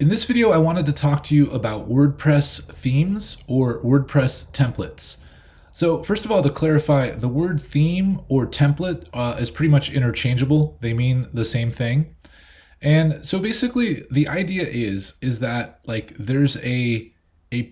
In this video, I wanted to talk to you about WordPress themes or WordPress templates. So first of all, to clarify, the word theme or template is pretty much interchangeable. They mean the same thing. And so basically the idea is that like there's a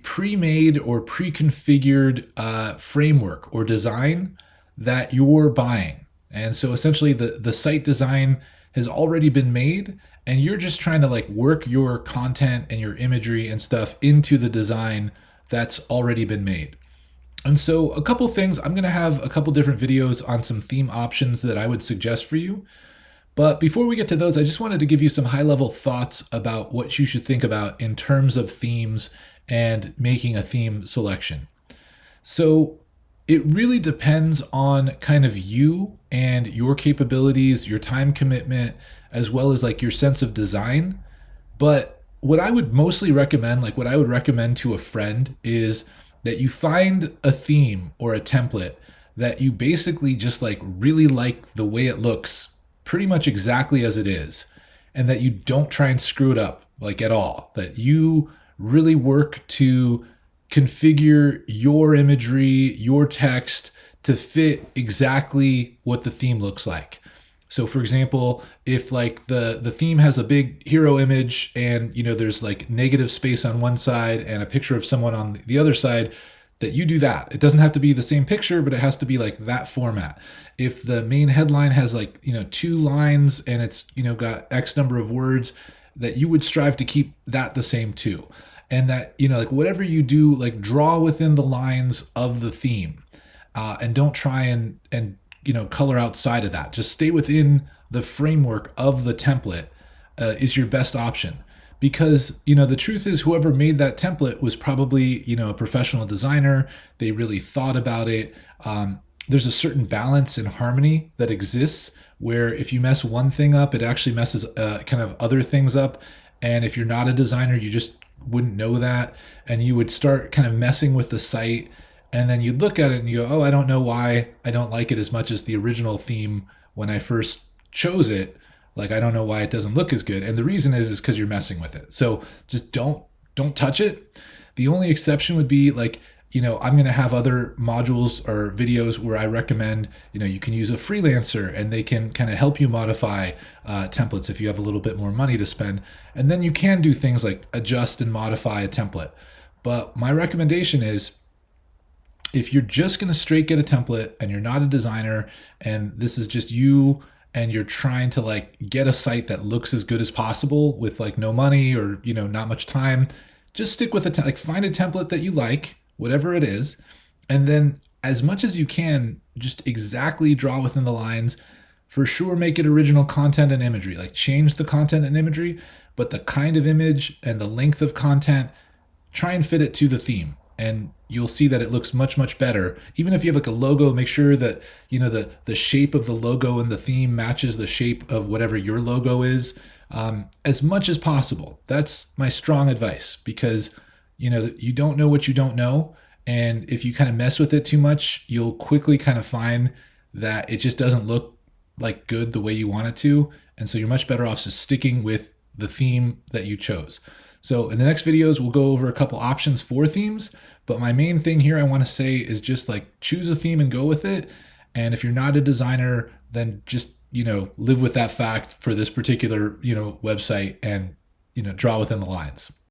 pre-made or pre-configured framework or design that you're buying. And so essentially the site design has already been made and you're just trying to like work your content and your imagery and stuff into the design that's already been made. And so a couple things, I'm going to have a couple different videos on some theme options that I would suggest for you. But before we get to those, I just wanted to give you some high level thoughts about what you should think about in terms of themes and making a theme selection. So it really depends on kind of you and your capabilities, your time commitment, as well as like your sense of design. But what I would mostly recommend, like what I would recommend to a friend, is that you find a theme or a template that you basically just like really like the way it looks pretty much exactly as it is, and that you don't try and screw it up like at all, that you really work to configure your imagery, your text to fit exactly what the theme looks like. So for example, if like the theme has a big hero image and there's like negative space on one side and a picture of someone on the other side, that you do that. It doesn't have to be the same picture, but it has to be like that format. If the main headline has like, two lines and it's, got X number of words, that you would strive to keep that the same too. And that, like whatever you do, like draw within the lines of the theme, and don't try and color outside of that. Just stay within the framework of the template is your best option. Because the truth is, whoever made that template was probably a professional designer. They really thought about it. There's a certain balance and harmony that exists where if you mess one thing up, it actually messes kind of other things up. And if you're not a designer, you just wouldn't know that, and you would start kind of messing with the site, and then you'd look at it and you go, oh, I don't know why I don't like it as much as the original theme when I first chose it. Like, I don't know why it doesn't look as good. And the reason is because you're messing with it. So just don't touch it. The only exception would be like, I'm going to have other modules or videos where I recommend, you can use a freelancer and they can kind of help you modify templates if you have a little bit more money to spend. And then you can do things like adjust and modify a template. But my recommendation is, if you're just going to straight get a template and you're not a designer and this is just you and you're trying to like get a site that looks as good as possible with like no money or, not much time, just stick with like find a template that you like, whatever it is. And then as much as you can, just exactly draw within the lines. For sure, make it original content and imagery, like change the content and imagery, but the kind of image and the length of content, try and fit it to the theme. And you'll see that it looks much, much better. Even if you have like a logo, make sure that, the shape of the logo and the theme matches the shape of whatever your logo is, as much as possible. That's my strong advice because, you don't know what you don't know. And if you kind of mess with it too much, you'll quickly kind of find that it just doesn't look like good the way you want it to. And so you're much better off just sticking with the theme that you chose. So in the next videos, we'll go over a couple options for themes, but my main thing here I want to say is just like choose a theme and go with it. And if you're not a designer, then just, live with that fact for this particular, website and, draw within the lines.